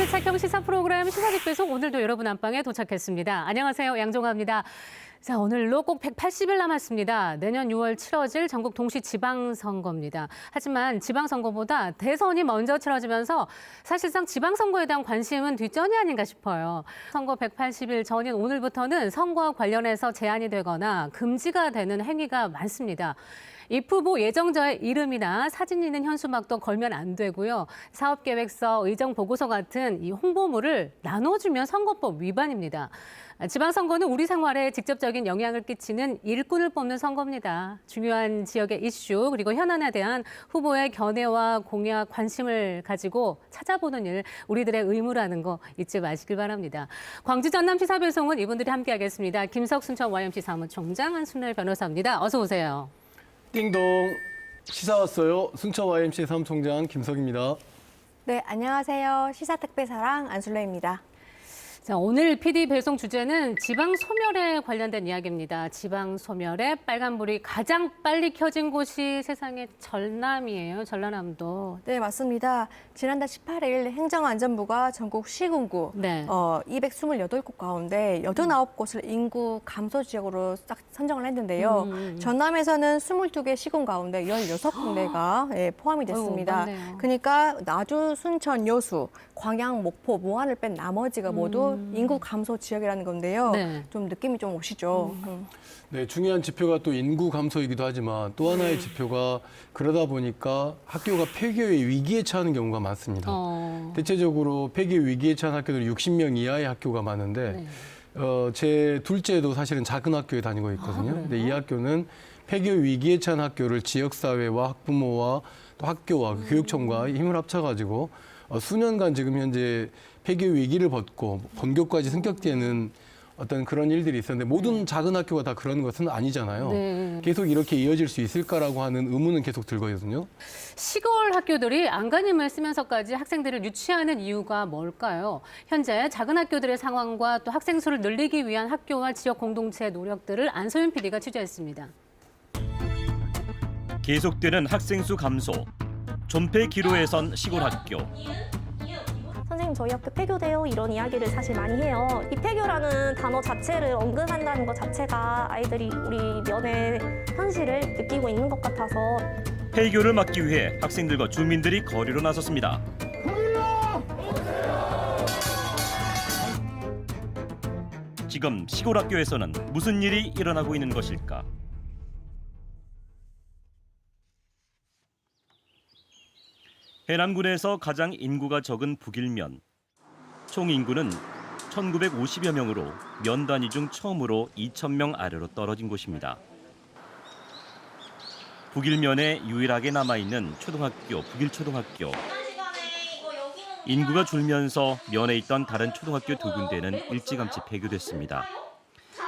시착형 시사 프로그램 시사집배속 오늘도 여러분 안방에 도착했습니다. 안녕하세요. 양종아입니다. 자, 오늘로 꼭 180일 남았습니다. 내년 6월 치러질 전국 동시 지방선거입니다. 하지만 지방선거보다 대선이 먼저 치러지면서 사실상 지방선거에 대한 관심은 뒷전이 아닌가 싶어요. 선거 180일 전인 오늘부터는 선거와 관련해서 제한이 되거나 금지가 되는 행위가 많습니다. 입 후보 예정자의 이름이나 사진 있는 현수막도 걸면 안 되고요. 사업계획서, 의정보고서 같은 이 홍보물을 나눠주면 선거법 위반입니다. 지방선거는 우리 생활에 직접적인 영향을 끼치는 일꾼을 뽑는 선거입니다. 중요한 지역의 이슈 그리고 현안에 대한 후보의 견해와 공약, 관심을 가지고 찾아보는 일 우리들의 의무라는 거 잊지 마시길 바랍니다. 광주 전남 시사배송은 이분들이 함께하겠습니다. 김석 순천 YMC 사무총장 한순례 변호사입니다. 어서 오세요. 띵동 시사 왔어요. 순천 YMC 사무총장 김석입니다. 네, 안녕하세요. 시사특별사랑 안술래입니다. 자, 오늘 PD 배송 주제는 지방 소멸에 관련된 이야기입니다. 지방 소멸에 빨간불이 가장 빨리 켜진 곳이 세상의 전남이에요. 전라남도. 네, 맞습니다. 지난달 18일 행정안전부가 전국 시군구 228곳 가운데 89곳을 인구 감소 지역으로 딱 선정을 했는데요. 전남에서는 22개 시군 가운데 16군데가 포함이 됐습니다. 그러니까 나주, 순천, 여수, 광양, 목포, 모안을 뺀 나머지가 모두 인구 감소 지역이라는 건데요. 네. 좀 느낌이 좀 오시죠? 네, 중요한 지표가 또 인구 감소이기도 하지만 또 하나의 지표가 그러다 보니까 학교가 폐교의 위기에 처하는 경우가 많습니다. 대체적으로 폐교 위기에 처한 학교들은 60명 이하의 학교가 많은데 제 둘째도 사실은 작은 학교에 다니고 있거든요. 근데 이 학교는 폐교 위기에 처한 학교를 지역사회와 학부모와 또 학교와 교육청과 힘을 합쳐가지고 수년간 지금 현재 폐교 위기를 벗고 본교까지 승격되는 어떤 그런 일들이 있었는데 모든 작은 학교가 다 그런 것은 아니잖아요. 네. 계속 이렇게 이어질 수 있을까라고 하는 의문은 계속 들거든요. 시골 학교들이 안간힘을 쓰면서까지 학생들을 유치하는 이유가 뭘까요? 현재 작은 학교들의 상황과 또 학생 수를 늘리기 위한 학교와 지역 공동체의 노력들을 안소연 PD가 취재했습니다. 계속되는 학생 수 감소, 존폐 기로에 선 시골 학교. 선생님 저희 학교 폐교돼요 이런 이야기를 사실 많이 해요. 이 폐교라는 단어 자체를 언급한다는 것 자체가 아이들이 우리 면의 현실을 느끼고 있는 것 같아서 폐교를 막기 위해 학생들과 주민들이 거리로 나섰습니다. 지금 시골 학교에서는 무슨 일이 일어나고 있는 것일까? 해남군에서 가장 인구가 적은 북일면. 총 인구는 1950여 명으로 면 단위 중 처음으로 2,000명 아래로 떨어진 곳입니다. 북일면에 유일하게 남아있는 초등학교, 북일초등학교. 인구가 줄면서 면에 있던 다른 초등학교 2군데는 일찌감치 폐교됐습니다.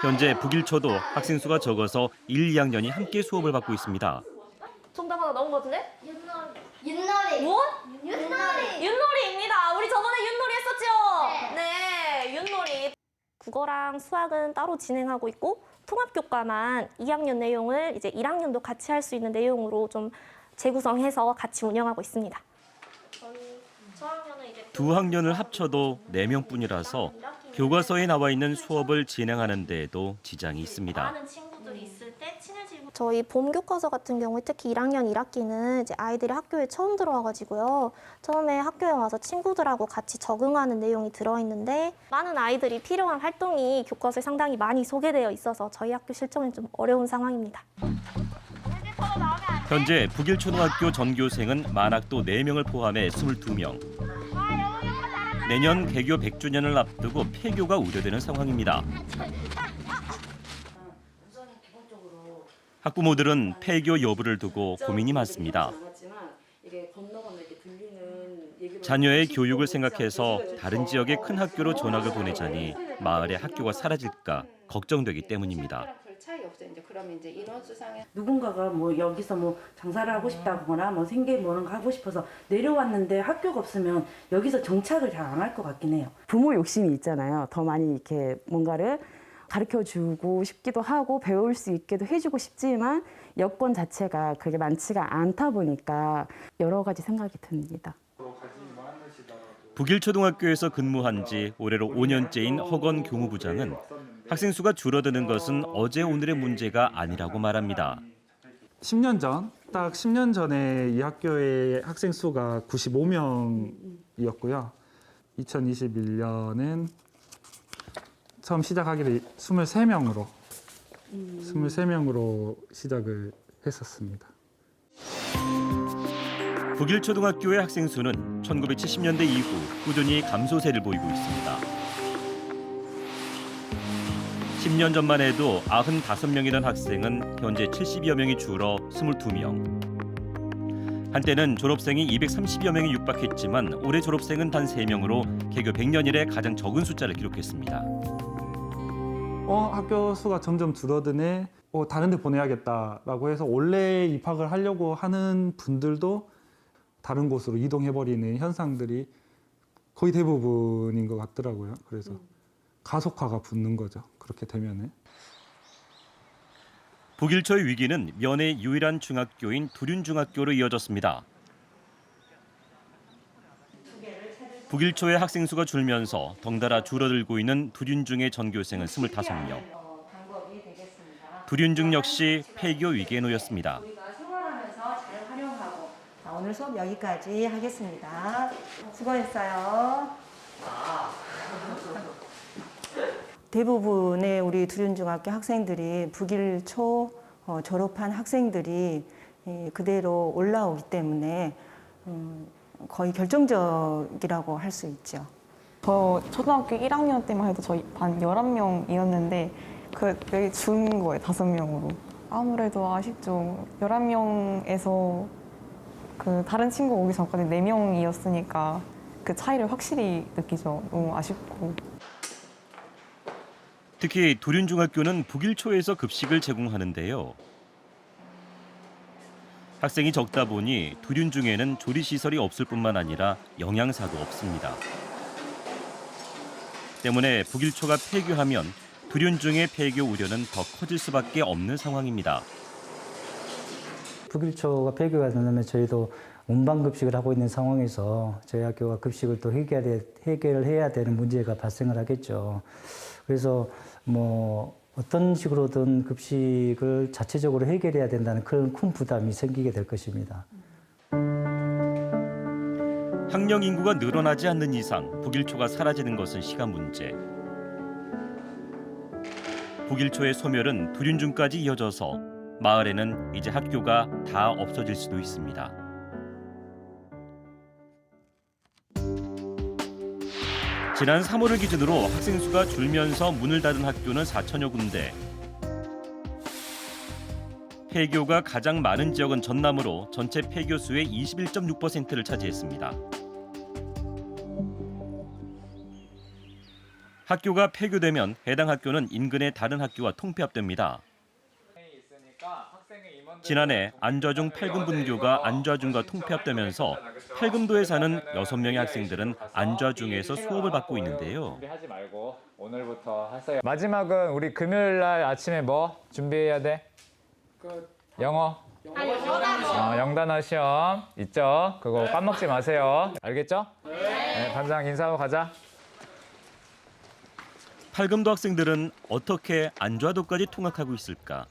현재 북일초도 학생 수가 적어서 1, 2학년이 함께 수업을 받고 있습니다. 정답 하나 나온 것 같은데? 윷놀이. 뭐? 윷놀이. 윷놀이입니다. 우리 저번에 윷놀이 했었죠? 네, 윷놀이. 국어랑 수학은 따로 진행하고 있고 통합교과만 2학년 내용을 이제 1학년도 같이 할 수 있는 내용으로 좀 재구성해서 같이 운영하고 있습니다. 두 학년을 합쳐도 4명뿐이라서 교과서에 나와 있는 수업을 진행하는 데에도 지장이 있습니다. 저희 봄 교과서 같은 경우에 특히 1학년 1학기는 이제 아이들이 학교에 처음 들어와가지고요. 처음에 학교에 와서 친구들하고 같이 적응하는 내용이 들어있는데 많은 아이들이 필요한 활동이 교과서에 상당히 많이 소개되어 있어서 저희 학교 실정은 좀 어려운 상황입니다. 현재 북일초등학교 전교생은 만학도 4명을 포함해 22명. 내년 개교 100주년을 앞두고 폐교가 우려되는 상황입니다. 학부모들은 폐교 여부를 두고 고민이 많습니다. 자녀의 교육을 생각해서 다른 지역의 큰 학교로 전학을 보내자니 마을의 학교가 사라질까 걱정되기 때문입니다. 누군가가 뭐 여기서 뭐 장사를 하고 싶다거나 뭐 생계 뭐는 하고 싶어서 내려왔는데 학교가 없으면 여기서 정착을 잘 안 할 것 같긴 해요. 부모 욕심이 있잖아요. 더 많이 이렇게 뭔가를 가르쳐주고 싶기도 하고 배울 수 있게도 해주고 싶지만 여건 자체가 그게 많지가 않다 보니까 여러 가지 생각이 듭니다. 북일초등학교에서 근무한 지 올해로 5년째인 허건 교무부장은 학생 수가 줄어드는 것은 어제 오늘의 문제가 아니라고 말합니다. 10년 전, 딱 10년 전에 이 학교의 학생 수가 95명이었고요. 2021년은 처음 시작하기를 23명으로 시작을 했었습니다. 북일초등학교의 학생 수는 1970년대 이후 꾸준히 감소세를 보이고 있습니다. 10년 전만 해도 95명이던 학생은 현재 70여 명이 줄어 22명. 한때는 졸업생이 230여 명이 육박했지만 올해 졸업생은 단 3명으로 개교 100년 이래 가장 적은 숫자를 기록했습니다. 학교 수가 점점 줄어드네. 다른 데 보내야겠다라고 해서 원래 입학을 하려고 하는 분들도 다른 곳으로 이동해버리는 현상들이 거의 대부분인 것 같더라고요. 그래서 가속화가 붙는 거죠. 그렇게 되면은. 북일초의 위기는 면의 유일한 중학교인 두륜중학교로 이어졌습니다. 북일초의 학생 수가 줄면서 덩달아 줄어들고 있는 두륜중의 전교생은 25명. 두륜중 역시 폐교 위기에 놓였습니다. 오늘 수업 여기까지 하겠습니다. 수고했어요. 대부분의 우리 두륜중학교 학생들이 북일초 졸업한 학생들이 그대로 올라오기 때문에 거의 결정적이라고 할 수 있죠. 저 초등학교 1학년 때만 해도 저희 반 11명이었는데 그게 준 거예요, 5명으로. 아무래도 아쉽죠. 11명에서 그 다른 친구 오기 전까지 4명이었으니까 그 차이를 확실히 느끼죠. 너무 아쉽고. 특히 두륜중학교는 북일초에서 급식을 제공하는데요. 학생이 적다 보니 두륜중에는 조리시설이 없을 뿐만 아니라 영양사도 없습니다. 때문에 북일초가 폐교하면 두륜중의 폐교 우려는 더 커질 수밖에 없는 상황입니다. 북일초가 폐교가 된다면 저희도 운반급식을 하고 있는 상황에서 저희 학교가 급식을 또 해결을 해야 되는 문제가 발생을 하겠죠. 그래서 어떤 식으로든 급식을 자체적으로 해결해야 된다는 큰 부담이 생기게 될 것입니다. 학령 인구가 늘어나지 않는 이상 북일초가 사라지는 것은 시간 문제. 북일초의 소멸은 두륜중까지 이어져서 마을에는 이제 학교가 다 없어질 수도 있습니다. 지난 3월을 기준으로 학생 수가 줄면서 문을 닫은 학교는 4천여 군데. 폐교가 가장 많은 지역은 전남으로 전체 폐교 수의 21.6%를 차지했습니다. 학교가 폐교되면 해당 학교는 인근의 다른 학교와 통폐합됩니다. 지난해 안좌중 8금 분교가 안좌중과 통폐합되면서 8금도에 사는 6명의 학생들은 안좌중에서 수업을 받고 있는데요. 준비하지 말고 오늘부터 하세요. 마지막은 우리 금요일 날 아침에 뭐 준비해야 돼? 영어. 영단어 시험 있죠? 그거 까먹지 마세요. 알겠죠? 네, 반장 인사하고 가자. 8금도 학생들은 어떻게 안좌도까지 통학하고 있을까?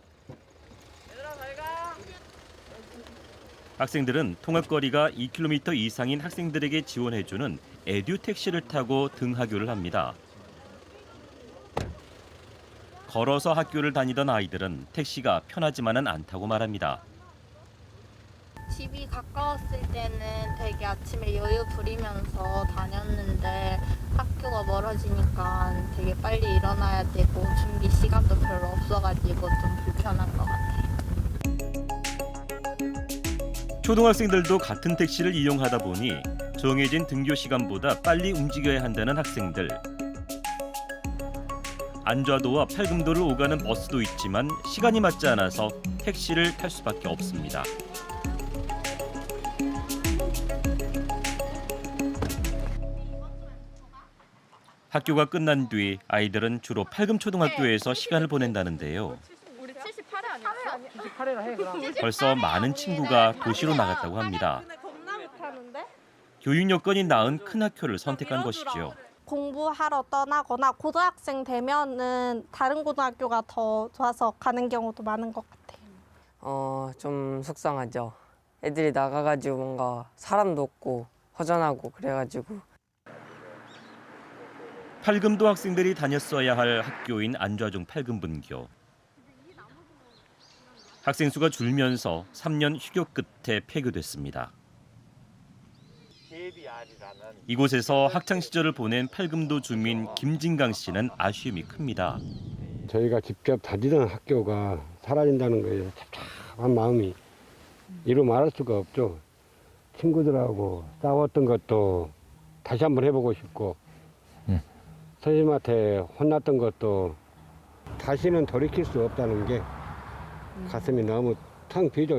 학생들은 통학거리가 2km 이상인 학생들에게 지원해주는 에듀 택시를 타고 등하교를 합니다. 걸어서 학교를 다니던 아이들은 택시가 편하지만은 않다고 말합니다. 집이 가까웠을 때는 되게 아침에 여유 부리면서 다녔는데 학교가 멀어지니까 되게 빨리 일어나야 되고 준비 시간도 별로 없어가지고 좀 불편한 것 같아요. 초등학생들도 같은 택시를 이용하다 보니 정해진 등교 시간보다 빨리 움직여야 한다는 학생들. 안좌도와 8금도를 오가는 버스도 있지만 시간이 맞지 않아서 택시를 탈 수밖에 없습니다. 학교가 끝난 뒤 아이들은 주로 8금 초등학교에서 시간을 보낸다는데요. 우리 78회 아니었어? 78회로 해 그럼. 벌써 많은 친구가 도시로 나갔다고 합니다. 겁나 못하는데? 교육 여건이 나은 큰 학교를 선택한 것이죠. 공부하러 떠나거나 고등학생 되면은 다른 고등학교가 더 좋아서 가는 경우도 많은 것 같아요. 좀 속상하죠. 애들이 나가가지고 뭔가 사람도 없고 허전하고 그래가지고. 팔금도 학생들이 다녔어야 할 학교인 안좌중 팔금분교. 학생 수가 줄면서 3년 휴교 끝에 폐교됐습니다. 이곳에서 학창 시절을 보낸 팔금도 주민 김진강 씨는 아쉬움이 큽니다. 저희가 직접 다니던 학교가 사라진다는 거에 답답한 마음이 이루 말할 수가 없죠. 친구들하고 싸웠던 것도 다시 한번 해보고 싶고 선생님한테 혼났던 것도 다시는 돌이킬 수 없다는 게 가슴이 너무 텅 비죠.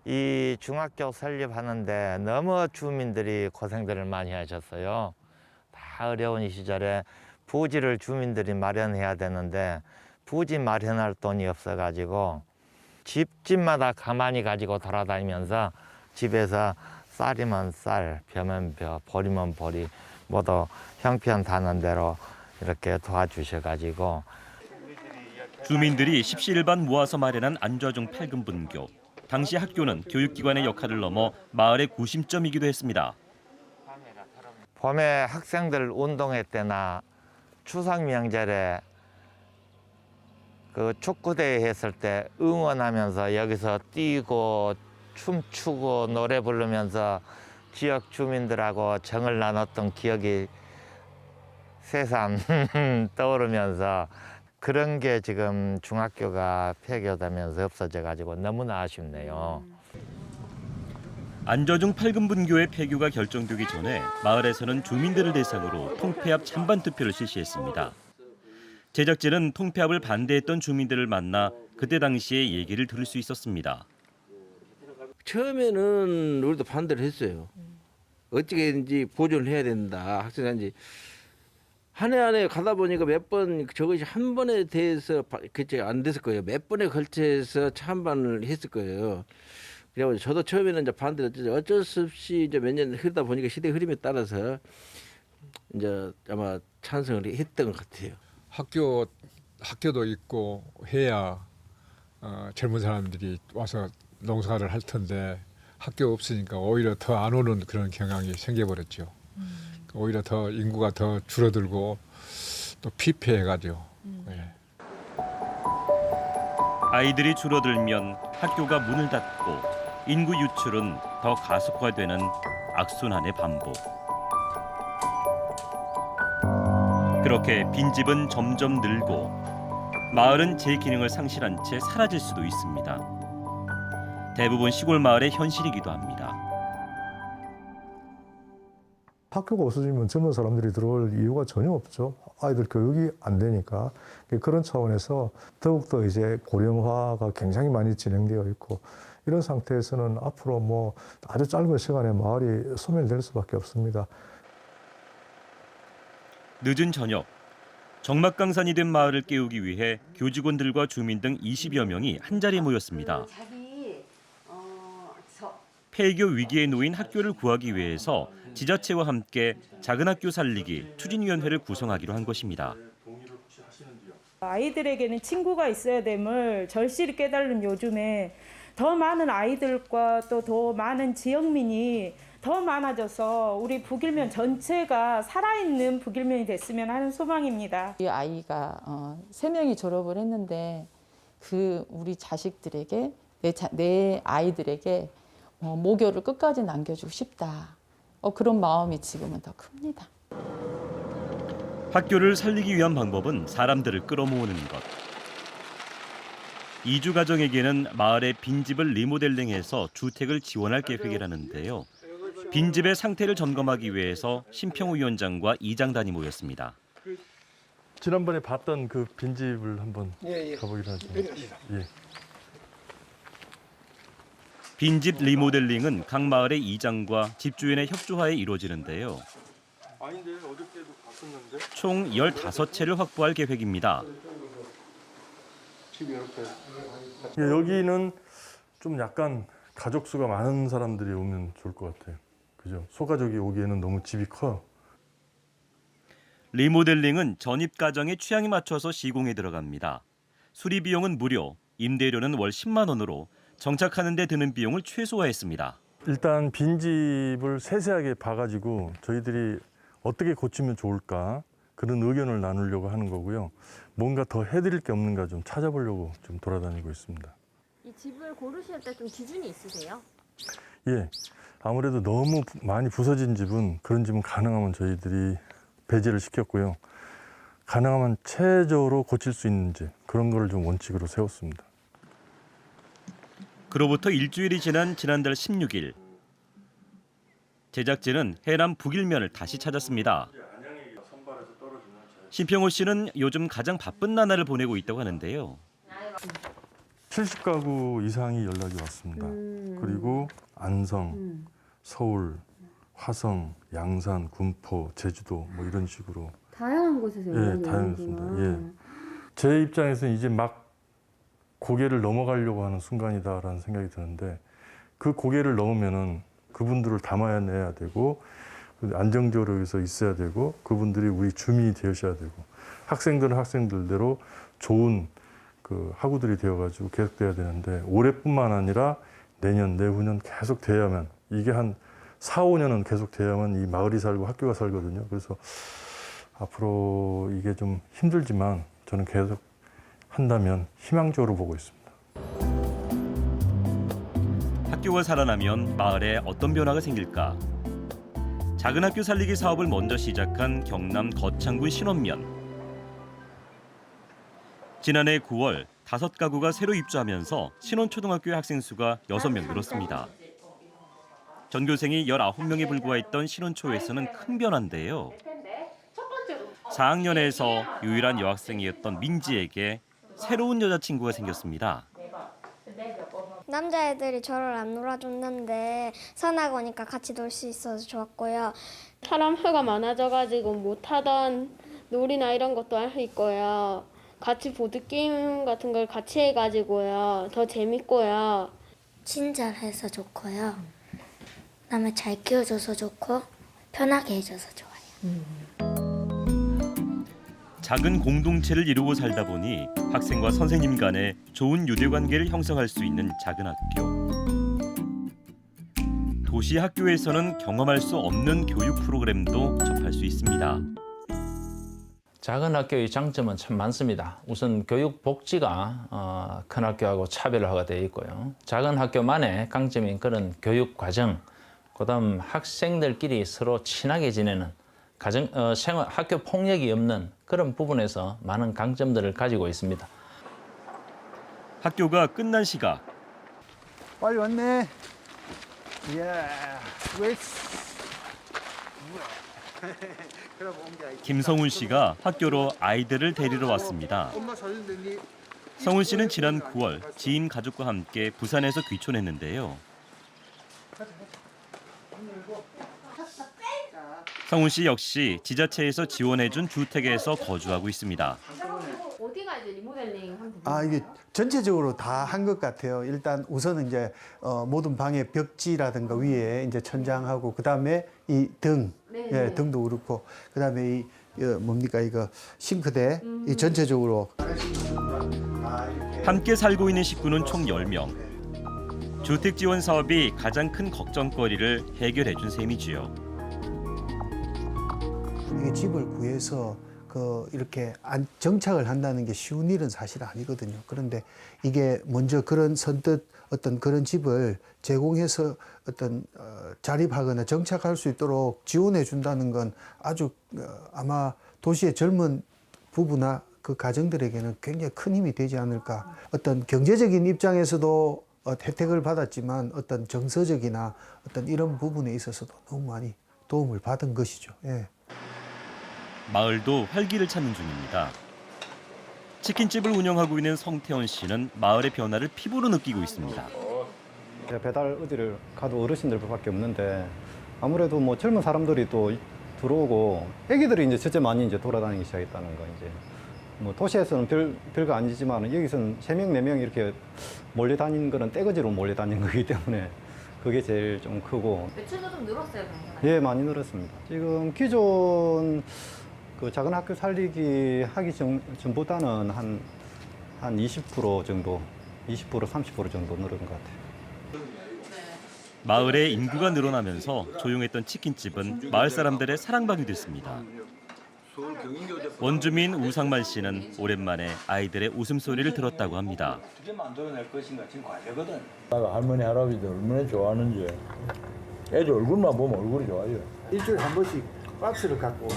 이 중학교 설립하는데 너무 주민들이 고생들을 많이 하셨어요. 다 어려운 시절에 부지를 주민들이 마련해야 되는데 부지 마련할 돈이 없어가지고 집마다 가만히 가지고 돌아다니면서 집에서 쌀이면 쌀, 벼면 벼, 보리면 보리 모두 형편닿는 대로 이렇게 도와주셔가지고 주민들이 십시일반 모아서 마련한 안좌중 팔금분교. 당시 학교는 교육기관의 역할을 넘어 마을의 구심점이기도 했습니다. 봄에 학생들 운동회 때나 추석 명절에 그 축구대회 했을 때 응원하면서 여기서 뛰고 춤추고 노래 부르면서 지역 주민들하고 정을 나눴던 기억이 새삼 떠오르면서 그런 게 지금 중학교가 폐교되면서 없어져가지고 너무나 아쉽네요. 안좌중 팔금분교의 폐교가 결정되기 전에 마을에서는 주민들을 대상으로 통폐합 찬반 투표를 실시했습니다. 제작진은 통폐합을 반대했던 주민들을 만나 그때 당시의 얘기를 들을 수 있었습니다. 처음에는 우리도 반대를 했어요. 어떻게든지 보존을 해야 된다. 학생한테 한 해 가다 보니까 몇 번 저것이 한 번에 대해서 그게 안 됐을 거예요. 몇 번에 걸쳐서 찬반을 했을 거예요. 그래서 저도 처음에는 이제 반대를 했죠. 어쩔 수 없이 이제 몇 년 흐르다 보니까 시대 흐름에 따라서 이제 아마 찬성을 했던 것 같아요. 학교도 있고 해야 젊은 사람들이 와서 농사를 할 텐데 학교 없으니까 오히려 더 안 오는 그런 경향이 생겨버렸죠. 오히려 더 인구가 더 줄어들고 또 피폐해가죠. 네. 아이들이 줄어들면 학교가 문을 닫고 인구 유출은 더 가속화되는 악순환의 반복. 그렇게 빈집은 점점 늘고 마을은 제 기능을 상실한 채 사라질 수도 있습니다. 대부분 시골 마을의 현실이기도 합니다. 학교가 없어지면 젊은 사람들이 들어올 이유가 전혀 없죠. 아이들 교육이 안 되니까. 그런 차원에서 더욱더 이제 고령화가 굉장히 많이 진행되어 있고 이런 상태에서는 앞으로 뭐 아주 짧은 시간에 마을이 소멸될 수밖에 없습니다. 늦은 저녁, 적막강산이 된 마을을 깨우기 위해 교직원들과 주민 등 20여 명이 한자리에 모였습니다. 폐교 위기에 놓인 학교를 구하기 위해서 지자체와 함께 작은 학교 살리기 추진위원회를 구성하기로 한 것입니다. 아이들에게는 친구가 있어야 됨을 절실히 깨달은 요즘에 더 많은 아이들과 또 더 많은 지역민이 더 많아져서 우리 북일면 전체가 살아있는 북일면이 됐으면 하는 소망입니다. 이 아이가 3명이 졸업을 했는데 그 우리 자식들에게 내 아이들에게 모교를 끝까지 남겨주고 싶다. 그런 마음이 지금은 더 큽니다. 학교를 살리기 위한 방법은 사람들을 끌어모으는 것. 이주 가정에게는 마을의 빈집을 리모델링해서 주택을 지원할 계획이라는데요. 빈집의 상태를 점검하기 위해서 심평우 위원장과 이장단이 모였습니다. 지난번에 봤던 그 빈집을 한번 가보기로 하죠. 예. 빈집 리모델링은 각 마을의 이장과 집주인의 협조하에 이루어지는데요. 아닌데 어저께도 봤었는데. 총 15채를 확보할 계획입니다. 여기는 좀 약간 가족 수가 많은 사람들이 오면 좋을 것 같아요. 그죠? 소가족이 오기에는 너무 집이 커. 리모델링은 전입 가정의 취향에 맞춰서 시공에 들어갑니다. 수리 비용은 무료, 임대료는 월 10만 원으로 정착하는 데 드는 비용을 최소화했습니다. 일단 빈집을 세세하게 봐가지고 저희들이 어떻게 고치면 좋을까 그런 의견을 나누려고 하는 거고요. 뭔가 더 해드릴 게 없는가 좀 찾아보려고 좀 돌아다니고 있습니다. 이 집을 고르실 때 좀 기준이 있으세요? 예, 아무래도 너무 많이 부서진 집은 그런 집은 가능하면 저희들이 배제를 시켰고요. 가능하면 최저로 고칠 수 있는 집 그런 거를 좀 원칙으로 세웠습니다. 그로부터 일주일이 지난 지난달 16일 제작진은 해남 북일면을 다시 찾았습니다. 신평호 씨는 요즘 가장 바쁜 나날을 보내고 있다고 하는데요. 70가구 이상이 연락이 왔습니다. 그리고 안성, 서울, 화성, 양산, 군포, 제주도 뭐 이런 식으로 다양한 곳에서 연락이 다양했습니다. 오는구나. 예. 제 입장에서는 이제 막 고개를 넘어가려고 하는 순간이다라는 생각이 드는데 그 고개를 넘으면은 그분들을 담아내야 되고 안정적으로 여기서 있어야 되고 그분들이 우리 주민이 되셔야 되고 학생들은 학생들대로 좋은 그 학우들이 되어가지고 계속돼야 되는데 올해뿐만 아니라 내년, 내후년 계속 돼야만 이게 한 4, 5년은 계속 돼야만 이 마을이 살고 학교가 살거든요. 그래서 앞으로 이게 좀 힘들지만 저는 계속 한다면 희망적으로 보고 있습니다. 학교가 살아나면 마을에 어떤 변화가 생길까? 작은 학교 살리기 사업을 먼저 시작한 경남 거창군 신원면. 지난해 9월 5가구가 새로 입주하면서 신원초등학교의 학생 수가 6명 늘었습니다. 전교생이 19명에 불과했던 신원초에서는 큰 변화인데요. 4학년에서 유일한 여학생이었던 민지에게 새로운 여자친구가 생겼습니다. 남자애들이 저를 안 놀아줬는데 선학오니까 같이 놀 수 있어서 좋았고요. 사람 수가 많아져가지고 못하던 놀이나 이런 것도 할 수 있고요. 같이 보드게임 같은 걸 같이 해가지고요. 더 재밌고요. 친절해서 좋고요. 남을 잘 키워줘서 좋고 편하게 해줘서 좋아요. 작은 공동체를 이루고 살다 보니 학생과 선생님 간에 좋은 유대관계를 형성할 수 있는 작은 학교. 도시 학교에서는 경험할 수 없는 교육 프로그램도 접할 수 있습니다. 작은 학교의 장점은 참 많습니다. 우선 교육 복지가 큰 학교하고 차별화가 되어 있고요. 작은 학교만의 강점인 그런 교육 과정, 그다음 학생들끼리 서로 친하게 지내는 학교 폭력이 없는 그런 부분에서 많은 강점들을 가지고 있습니다. 학교가 끝난 시각. 빨리 왔네. 김성훈 씨가 학교로 아이들을 데리러 왔습니다. 성훈 씨는 지난 9월 지인 가족과 함께 부산에서 귀촌했는데요. 성훈 씨 역시 지자체에서 지원해준 주택에서 거주하고 있습니다. 어디가 이제 리모델링 하면 됩니까? 이게 전체적으로 다 한 것 같아요. 일단 우선은 이제 모든 방의 벽지라든가 위에 이제 천장하고 그 다음에 이 등, 예, 등도 그렇고 그 다음에 이 뭡니까 이거 싱크대 이 전체적으로 함께 살고 있는 식구는 총 10명. 주택 지원 사업이 가장 큰 걱정거리를 해결해준 셈이지요. 이게 집을 구해서 이렇게 정착을 한다는 게 쉬운 일은 사실 아니거든요. 그런데 이게 먼저 그런 선뜻 어떤 그런 집을 제공해서 어떤 자립하거나 정착할 수 있도록 지원해 준다는 건 아주 아마 도시의 젊은 부부나 그 가정들에게는 굉장히 큰 힘이 되지 않을까. 어떤 경제적인 입장에서도 혜택을 받았지만 어떤 정서적이나 어떤 이런 부분에 있어서도 너무 많이 도움을 받은 것이죠. 예. 마을도 활기를 찾는 중입니다. 치킨집을 운영하고 있는 성태원 씨는 마을의 변화를 피부로 느끼고 있습니다. 배달 어디를 가도 어르신들밖에 없는데 아무래도 뭐 젊은 사람들이 또 들어오고 애기들이 이제 첫째 많이 이제 돌아다니기 시작했다는 거 이제 뭐 도시에서는 별거 아니지만 여기서는 3명, 4명 이렇게 몰려 다니는 거는 떼거지로 몰려 다니는 거기 때문에 그게 제일 좀 크고. 매출도 좀 늘었어요, 그러면? 예, 많이 늘었습니다. 지금 기존 그 작은 학교 살리기 하기 전보다는 한 20% 정도, 20% 30% 정도 늘은 것 같아요. 마을의 인구가 늘어나면서 조용했던 치킨집은 마을 사람들의 사랑방이 됐습니다. 원주민 우상만 씨는 오랜만에 아이들의 웃음소리를 들었다고 합니다. 어떻게 만들어낼 것인가 지금 과제거든. 할머니 할아버지들 얼마나 좋아하는지 애들 얼굴만 보면 얼굴이 좋아요. 일주일에 한 번씩 박스를 갖고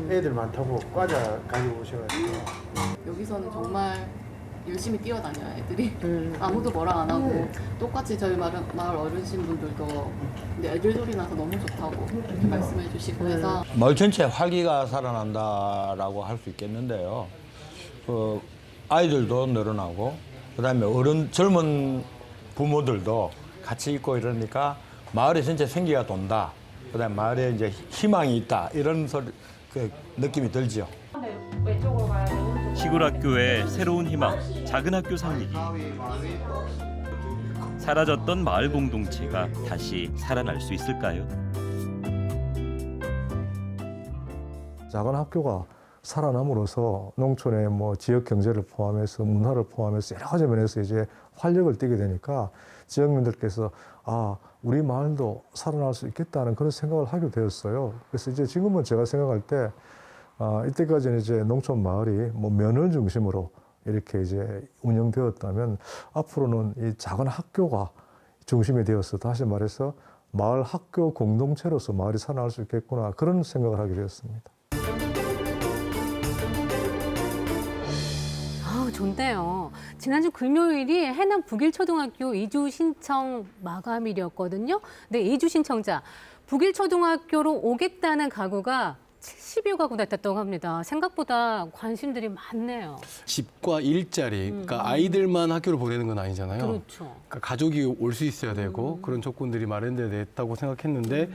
애들 많다고 과자 가지고 오셔가지고. 여기서는 정말 열심히 뛰어다녀요, 애들이. 아무도 뭐라 안 하고 똑같이 저희 마을 어르신분들도 근데 애들 소리 나서 너무 좋다고 이렇게 말씀해 주시고 해서 마을 전체 활기가 살아난다라고 할 수 있겠는데요. 그 아이들도 늘어나고 그다음에 젊은 부모들도 같이 있고 이러니까 마을에 전체 생기가 돈다. 그다음에 마을에 이제 희망이 있다. 이런 그 느낌이 들죠. 시골 학교의 새로운 희망, 작은 학교 살리기. 사라졌던 마을 공동체가 다시 살아날 수 있을까요? 작은 학교가 살아남으로써 농촌의 뭐 지역 경제를 포함해서 문화를 포함해서 여러 가지 면에서 이제 활력을 띠게 되니까 지역민들께서 우리 마을도 살아날 수 있겠다는 그런 생각을 하게 되었어요. 그래서 이제 지금은 제가 생각할 때 이때까지는 이제 농촌 마을이 뭐 면을 중심으로 이렇게 이제 운영되었다면 앞으로는 이 작은 학교가 중심이 되어서 다시 말해서 마을 학교 공동체로서 마을이 살아날 수 있겠구나 그런 생각을 하게 되었습니다. 좋네요. 지난주 금요일이 해남 북일초등학교 이주 신청 마감일이었거든요. 네, 이주 신청자 북일초등학교로 오겠다는 가구가 70여 가구 됐다고 합니다. 생각보다 관심들이 많네요. 집과 일자리, 그러니까 아이들만 학교를 보내는 건 아니잖아요. 그렇죠. 그러니까 가족이 올 수 있어야 되고 그런 조건들이 마련됐다고 생각했는데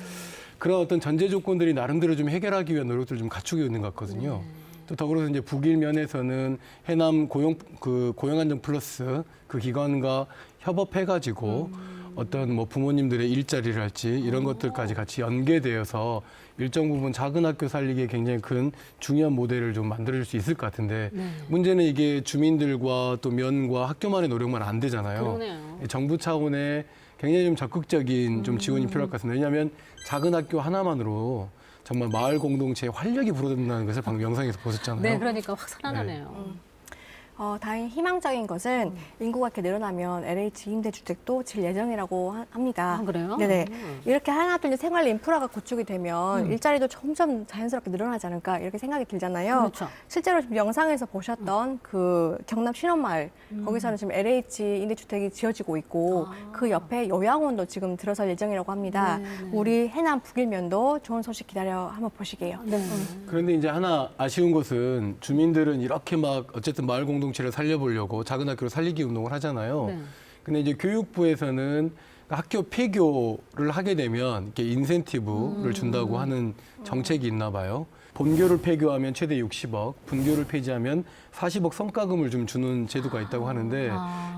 그런 어떤 전제 조건들이 나름대로 좀 해결하기 위한 노력들을 좀 갖추고 있는 것 같거든요. 또 더불어서 이제 북일 면에서는 해남 고용안정 플러스 그 기관과 협업해가지고 어떤 뭐 부모님들의 일자리를 할지 이런 것들까지 같이 연계되어서 일정 부분 작은 학교 살리기에 굉장히 큰 중요한 모델을 좀 만들어줄 수 있을 것 같은데 문제는 이게 주민들과 또 면과 학교만의 노력만 안 되잖아요. 그러네요. 정부 차원의 굉장히 좀 적극적인 좀 지원이 필요할 것 같습니다. 왜냐하면 작은 학교 하나만으로 정말 마을 공동체에 활력이 불어든다는 것을 방금 영상에서 보셨잖아요. 네, 그러니까 확 살아나네요. 다행히 희망적인 것은 인구가 이렇게 늘어나면 LH 임대주택도 질 예정이라고 합니다. 그래요? 네네. 이렇게 하나둘 생활 인프라가 구축이 되면 일자리도 점점 자연스럽게 늘어나지 않을까 이렇게 생각이 들잖아요. 그렇죠. 실제로 지금 영상에서 보셨던 그 경남 신원마을 거기서는 지금 LH 임대주택이 지어지고 있고 그 옆에 요양원도 지금 들어설 예정이라고 합니다. 우리 해남 북일면도 좋은 소식 기다려 한번 보시게요. 그런데 이제 하나 아쉬운 것은 주민들은 이렇게 막 어쨌든 마을 공동체를 살려보려고 작은 학교를 살리기 운동을 하잖아요. 근데 이제 교육부에서는 학교 폐교를 하게 되면 이렇게 인센티브를 준다고 하는 정책이 있나 봐요. 본교를 폐교하면 최대 60억, 분교를 폐지하면 40억 성과금을 좀 주는 제도가 있다고 하는데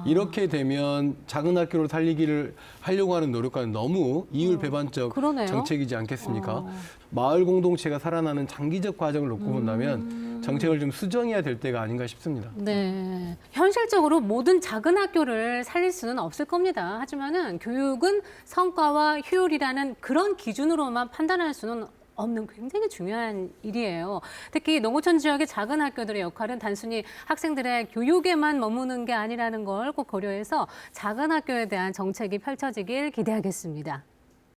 이렇게 되면 작은 학교를 살리기를 하려고 하는 노력과는 너무 이율 배반적 정책이지 않겠습니까? 마을 공동체가 살아나는 장기적 과정을 놓고 본다면 정책을 좀 수정해야 될 때가 아닌가 싶습니다. 네, 현실적으로 모든 작은 학교를 살릴 수는 없을 겁니다. 하지만은 교육은 성과와 효율이라는 그런 기준으로만 판단할 수는 없는 굉장히 중요한 일이에요. 특히 농어촌 지역의 작은 학교들의 역할은 단순히 학생들의 교육에만 머무는 게 아니라는 걸 꼭 고려해서 작은 학교에 대한 정책이 펼쳐지길 기대하겠습니다.